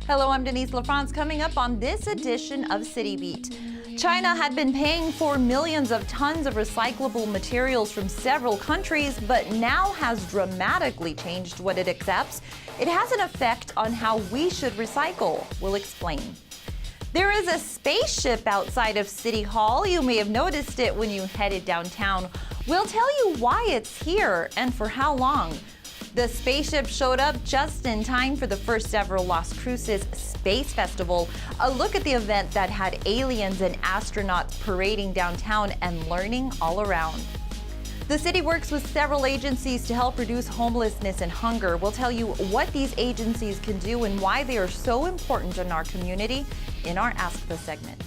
Hello, I'm Denise LaFrance. Coming up on this edition of City Beat. China had been paying for millions of tons of recyclable materials from several countries, but now has dramatically changed what it accepts. It has an effect on how we should recycle. We'll explain. There is a spaceship outside of City Hall. You may have noticed it when you headed downtown. We'll tell you why it's here and for how long. The spaceship showed up just in time for the first ever Las Cruces Space Festival, a look at the event that had aliens and astronauts parading downtown and learning all around. The city works with several agencies to help reduce homelessness and hunger. We'll tell you what these agencies can do and why they are so important in our community in our Ask the segment.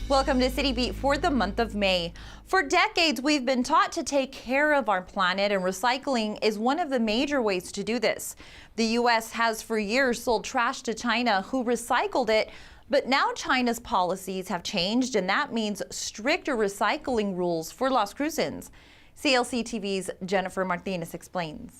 Welcome to City Beat for the month of May. For decades, we've been taught to take care of our planet, and recycling is one of the major ways to do this. The U.S. has for years sold trash to China, who recycled it, but now China's policies have changed, and that means stricter recycling rules for Las Cruces. CLC TV's Jennifer Martinez explains.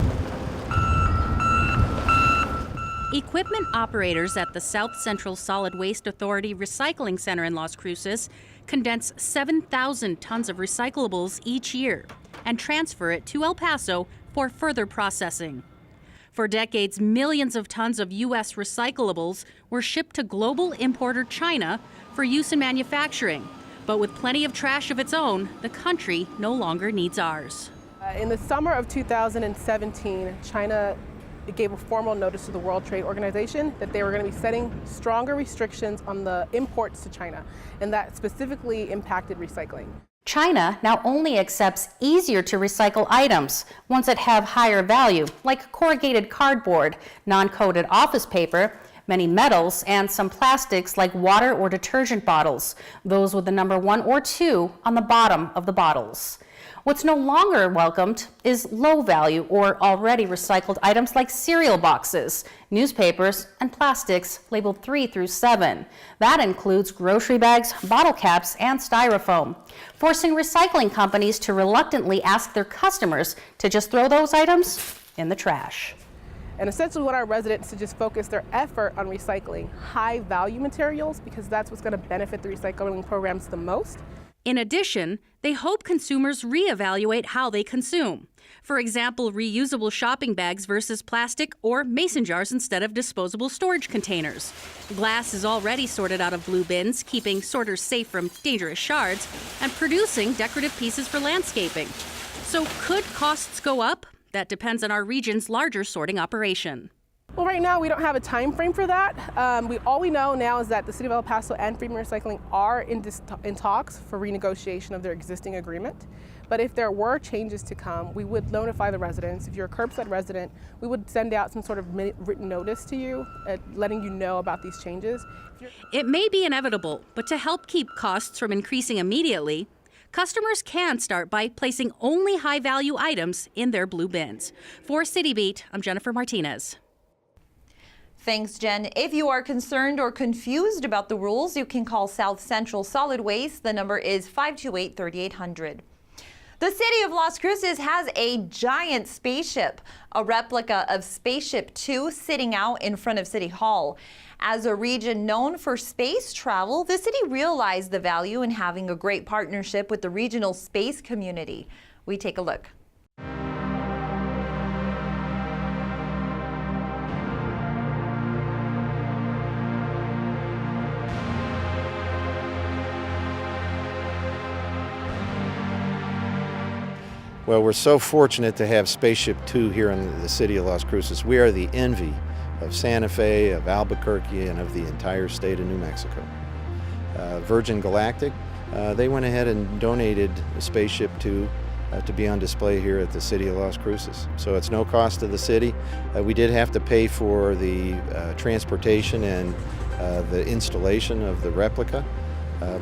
Equipment operators at the South Central Solid Waste Authority Recycling Center in Las Cruces condense 7,000 tons of recyclables each year and transfer it to El Paso for further processing. For decades, millions of tons of U.S. recyclables were shipped to global importer China for use in manufacturing. But with plenty of trash of its own, the country no longer needs ours. In the summer of 2017, China gave a formal notice to the World Trade Organization that they were going to be setting stronger restrictions on the imports to China, and that specifically impacted recycling. China now only accepts easier to recycle items, ones that have higher value, like corrugated cardboard, non-coated office paper, many metals, and some plastics like water or detergent bottles, those with the number 1 or 2 on the bottom of the bottles. What's no longer welcomed is low value or already recycled items like cereal boxes, newspapers, and plastics labeled 3 through 7. That includes grocery bags, bottle caps, and styrofoam, forcing recycling companies to reluctantly ask their customers to just throw those items in the trash. And essentially what our residents to just focus their effort on recycling high value materials, because that's what's going to benefit the recycling programs the most. In addition, they hope consumers reevaluate how they consume. For example, reusable shopping bags versus plastic or mason jars instead of disposable storage containers. Glass is already sorted out of blue bins, keeping sorters safe from dangerous shards and producing decorative pieces for landscaping. So could costs go up? That depends on our region's larger sorting operation. Well, right now we don't have a time frame for that. All we know now is that the City of El Paso and Freedom Recycling are in talks for renegotiation of their existing agreement. But if there were changes to come, we would notify the residents. If you're a curbside resident, we would send out some sort of written notice to you, letting you know about these changes. It may be inevitable, but to help keep costs from increasing immediately, customers can start by placing only high-value items in their blue bins. For City Beat, I'm Jennifer Martinez. Thanks, Jen. If you are concerned or confused about the rules, you can call South Central Solid Waste. The number is 528-3800. The city of Las Cruces has a giant spaceship, a replica of Spaceship 2 sitting out in front of City Hall. As a region known for space travel, the city realized the value in having a great partnership with the regional space community. We take a look. Well, we're so fortunate to have Spaceship 2 here in the city of Las Cruces. We are the envy of Santa Fe, of Albuquerque, and of the entire state of New Mexico. Virgin Galactic, they went ahead and donated Spaceship 2 to be on display here at the city of Las Cruces. So it's no cost to the city. We did have to pay for the transportation and the installation of the replica,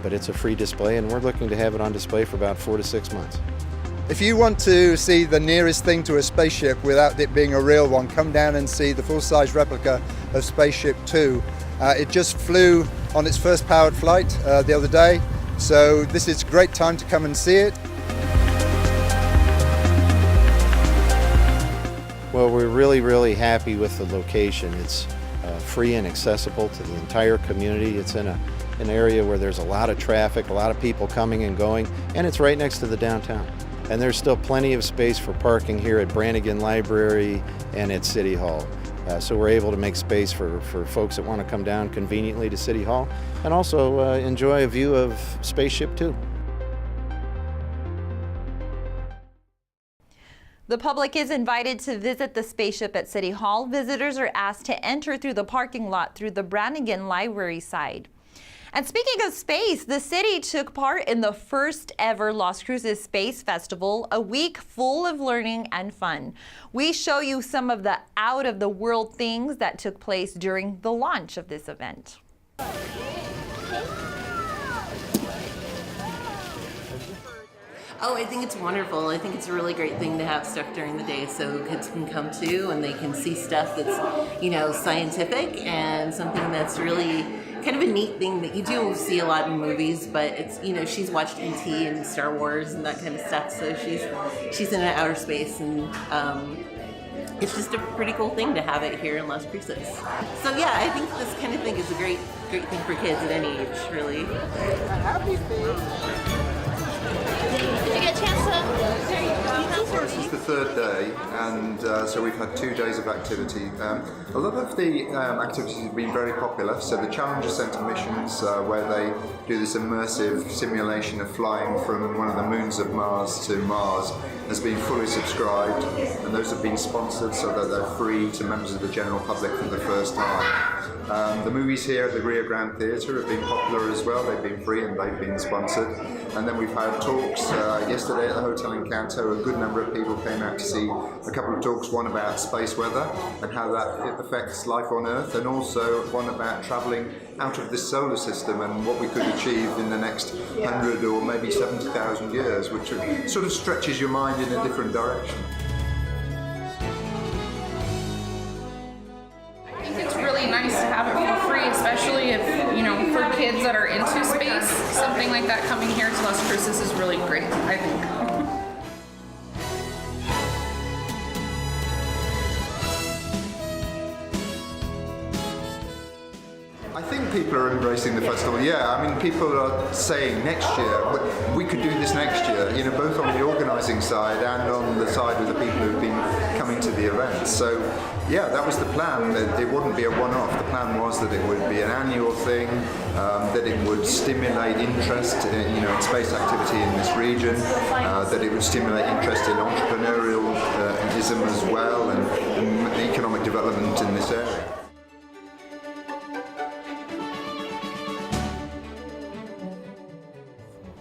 but it's a free display, and we're looking to have it on display for about 4 to 6 months. If you want to see the nearest thing to a spaceship without it being a real one, come down and see the full-size replica of Spaceship 2. It just flew on its first powered flight the other day, so this is a great time to come and see it. Well, we're really happy with the location. It's free and accessible to the entire community. It's in an area where there's a lot of traffic, a lot of people coming and going, and it's right next to the downtown. And there's still plenty of space for parking here at Brannigan Library and at City Hall. So we're able to make space for folks that want to come down conveniently to City Hall and also enjoy a view of Spaceship 2. The public is invited to visit the Spaceship at City Hall. Visitors are asked to enter through the parking lot through the Brannigan Library side. And speaking of space, the city took part in the first ever Las Cruces Space Festival, a week full of learning and fun. We show you some of the out-of-the-world things that took place during the launch of this event. Oh, I think it's wonderful. I think it's a really great thing to have stuff during the day so kids can come too and they can see stuff that's, you know, scientific and something that's really kind of a neat thing that you do see a lot in movies, but it's, you know, she's watched E.T. and Star Wars and that kind of stuff, so she's in an outer space, and it's just a pretty cool thing to have it here in Las Cruces. So yeah, I think this kind of thing is a great thing for kids at any age, really. Did you get a chance to? This is the third day, and so we've had 2 days of activity. A lot of the activities have been very popular. So the Challenger Center missions, where they do this immersive simulation of flying from one of the moons of Mars to Mars, has been fully subscribed, and those have been sponsored so that they're free to members of the general public for the first time. The movies here at the Rio Grande Theatre have been popular as well. They've been free and they've been sponsored. And then we've had talks yesterday at the Hotel Encanto. A good number of people came out to see a couple of talks, one about space weather and how that affects life on Earth, and also one about travelling out of this solar system and what we could achieve in the next 100 or maybe 70,000 years, which sort of stretches your mind in a different direction. I think it's really nice to have it for free, especially if, you know, for kids that are into space. Something like that coming here to Las Cruces is really great, I think. I think people are embracing the festival. Yeah, I mean, people are saying next year, we could do this next year, you know, both on the organising side and on the side of the people who've been coming to the event. So, yeah, that was the plan. It wouldn't be a one-off. The plan was that it would be an annual thing, that it would stimulate interest in, you know, in space activity in this region, that it would stimulate interest in entrepreneurialism as well, and economic development in this area.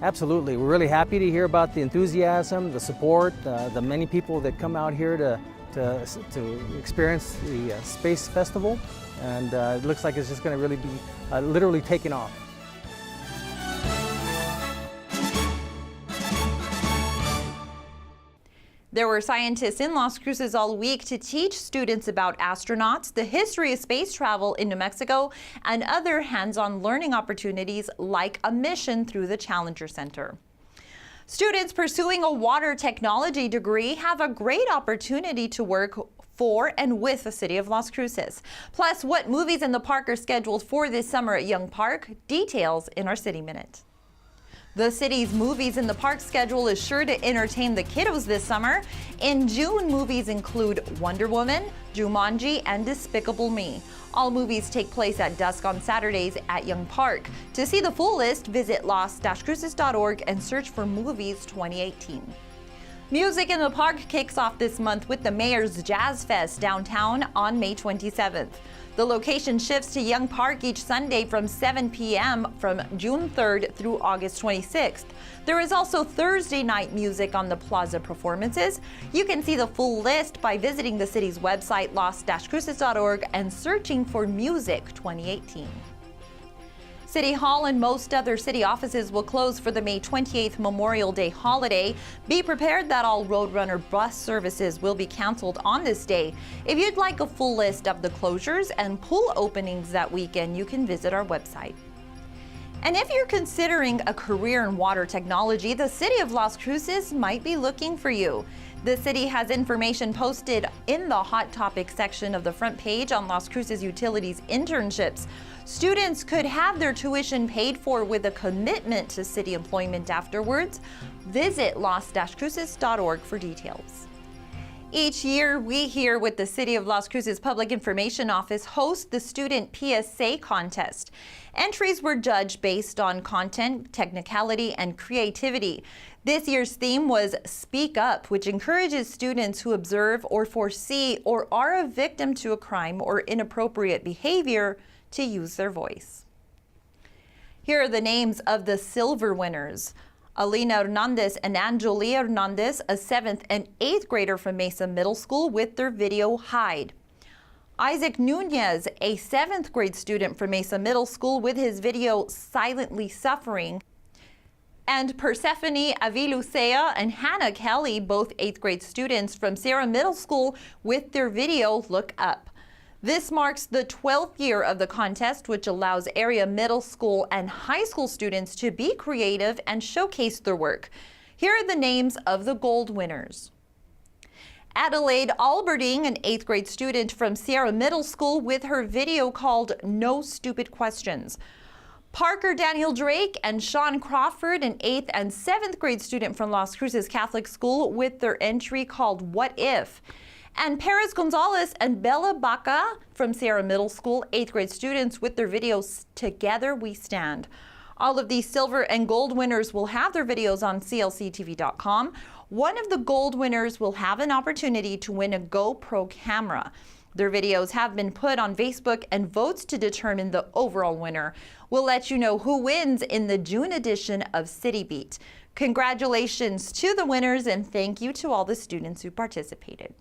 Absolutely. We're really happy to hear about the enthusiasm, the support, the many people that come out here to experience the Space Festival, and it looks like it's just going to really be literally taking off. There were scientists in Las Cruces all week to teach students about astronauts, the history of space travel in New Mexico, and other hands-on learning opportunities like a mission through the Challenger Center. Students pursuing a water technology degree have a great opportunity to work for and with the city of Las Cruces. Plus, what movies in the park are scheduled for this summer at Young Park? Details in our City Minute. The city's movies in the park schedule is sure to entertain the kiddos this summer. In June, movies include Wonder Woman, Jumanji, and Despicable Me. All movies take place at dusk on Saturdays at Young Park. To see the full list, visit las-cruces.org and search for Movies 2018. Music in the Park kicks off this month with the Mayor's Jazz Fest downtown on May 27th. The location shifts to Young Park each Sunday from 7 p.m. from June 3rd through August 26th. There is also Thursday night music on the Plaza performances. You can see the full list by visiting the city's website, las-cruces.org, and searching for Music 2018. City Hall and most other city offices will close for the May 28th Memorial Day holiday. Be prepared that all Roadrunner bus services will be canceled on this day. If you'd like a full list of the closures and pool openings that weekend, you can visit our website. And if you're considering a career in water technology, the city of Las Cruces might be looking for you. The city has information posted in the Hot Topics section of the front page on Las Cruces Utilities internships. Students could have their tuition paid for with a commitment to city employment afterwards. Visit las-cruces.org for details. Each year, we here with the City of Las Cruces Public Information Office host the Student PSA Contest. Entries were judged based on content, technicality, and creativity. This year's theme was Speak Up, which encourages students who observe or foresee or are a victim to a crime or inappropriate behavior to use their voice. Here are the names of the silver winners. Alina Hernandez and Angelia Hernandez, a 7th and 8th grader from Mesa Middle School, with their video Hide. Isaac Nunez, a 7th grade student from Mesa Middle School, with his video Silently Suffering. And Persephone Avilucea and Hannah Kelly, both 8th grade students from Sierra Middle School, with their video Look Up. This marks the 12th year of the contest, which allows area middle school and high school students to be creative and showcase their work. Here are the names of the gold winners. Adelaide Alberding, an 8th grade student from Sierra Middle School, with her video called No Stupid Questions. Parker Daniel Drake and Sean Crawford, an 8th and 7th grade student from Las Cruces Catholic School, with their entry called What If? And Perez Gonzalez and Bella Baca from Sierra Middle School, 8th grade students, with their videos Together We Stand. All of these silver and gold winners will have their videos on clctv.com. One of the gold winners will have an opportunity to win a GoPro camera. Their videos have been put on Facebook, and votes to determine the overall winner. We'll let you know who wins in the June edition of City Beat. Congratulations to the winners, and thank you to all the students who participated.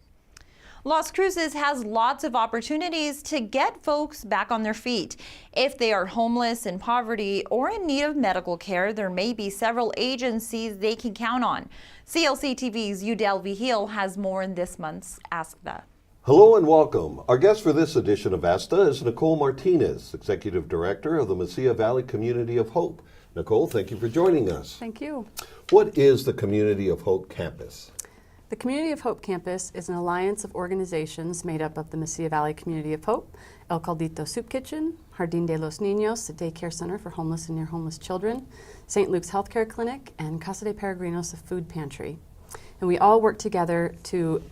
Las Cruces has lots of opportunities to get folks back on their feet. If they are homeless, in poverty, or in need of medical care, there may be several agencies they can count on. CLC TV's Udell Vigil has more in this month's Ask the. Hello and welcome. Our guest for this edition of ASTA is Nicole Martinez, Executive Director of the Mesilla Valley Community of Hope. Nicole, thank you for joining us. Thank you. What is the Community of Hope Campus? The Community of Hope Campus is an alliance of organizations made up of the Mesilla Valley Community of Hope, El Caldito Soup Kitchen, Jardín de los Niños, a daycare center for homeless and near-homeless children, St. Luke's Healthcare Clinic, and Casa de Peregrinos, a food pantry. And we all work together to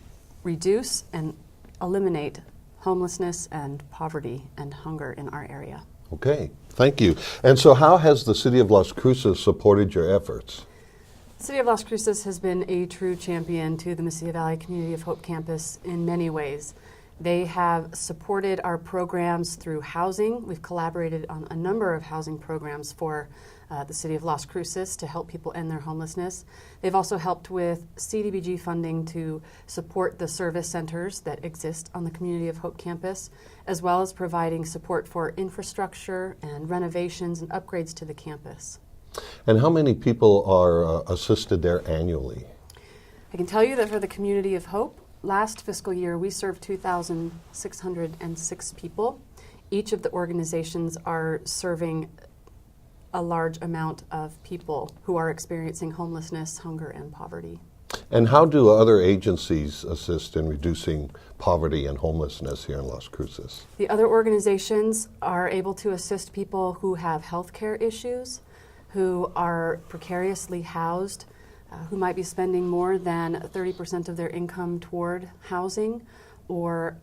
reduce and eliminate homelessness and poverty and hunger in our area. Okay, thank you. And so how has the City of Las Cruces supported your efforts? The City of Las Cruces has been a true champion to the Mesilla Valley Community of Hope Campus in many ways. They have supported our programs through housing. We've collaborated on a number of housing programs for the City of Las Cruces to help people end their homelessness. They've also helped with CDBG funding to support the service centers that exist on the Community of Hope campus, as well as providing support for infrastructure and renovations and upgrades to the campus. And how many people are assisted there annually? I can tell you that for the Community of Hope, last fiscal year we served 2,606 people. Each of the organizations are serving a large amount of people who are experiencing homelessness, hunger, and poverty. And how do other agencies assist in reducing poverty and homelessness here in Las Cruces? The other organizations are able to assist people who have health care issues, who are precariously housed, who might be spending more than 30% of their income toward housing or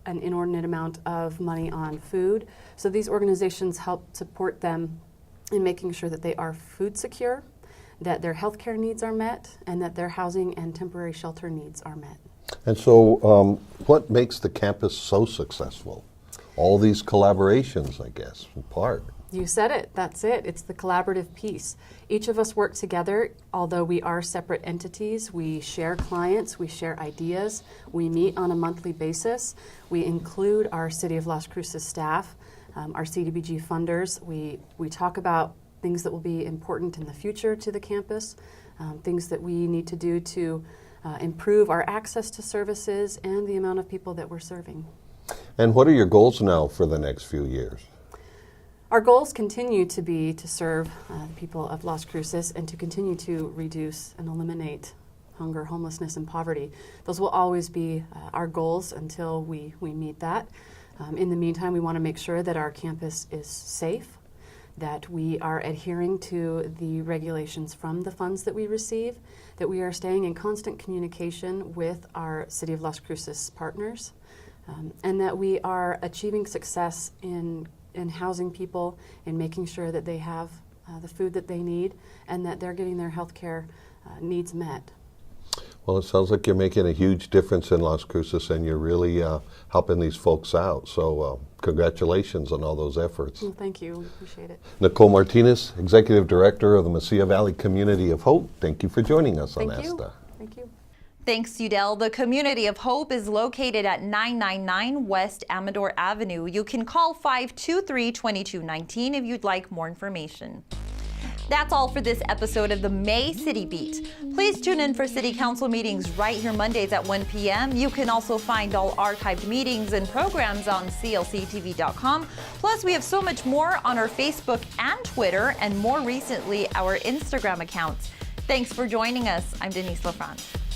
an inordinate amount of money on food. So these organizations help support them in making sure that they are food secure, that their health care needs are met, and that their housing and temporary shelter needs are met. And so what makes the campus so successful? All these collaborations, I guess, in part. You said it, that's it. It's the collaborative piece. Each of us work together, although we are separate entities. We share clients, we share ideas, we meet on a monthly basis. We include our City of Las Cruces staff, our CDBG funders. We talk about things that will be important in the future to the campus, things that we need to do to improve our access to services and the amount of people that we're serving. And what are your goals now for the next few years? Our goals continue to be to serve the people of Las Cruces and to continue to reduce and eliminate hunger, homelessness, and poverty. Those will always be our goals until we meet that. In the meantime, we want to make sure that our campus is safe, that we are adhering to the regulations from the funds that we receive, that we are staying in constant communication with our City of Las Cruces partners, and that we are achieving success in housing people, in making sure that they have the food that they need, and that they're getting their health care needs met. Well, it sounds like you're making a huge difference in Las Cruces, and you're really helping these folks out. So congratulations on all those efforts. Well, thank you. We appreciate it. Nicole Martinez, Executive Director of the Mesilla Valley Community of Hope, thank you for joining us on ASTA. Thank you. Thanks, Udell. The Community of Hope is located at 999 West Amador Avenue. You can call 523-2219 if you'd like more information. That's all for this episode of the May City Beat. Please tune in for City Council meetings right here Mondays at 1 p.m. You can also find all archived meetings and programs on clctv.com. Plus, we have so much more on our Facebook and Twitter, and more recently, our Instagram accounts. Thanks for joining us. I'm Denise LaFrance.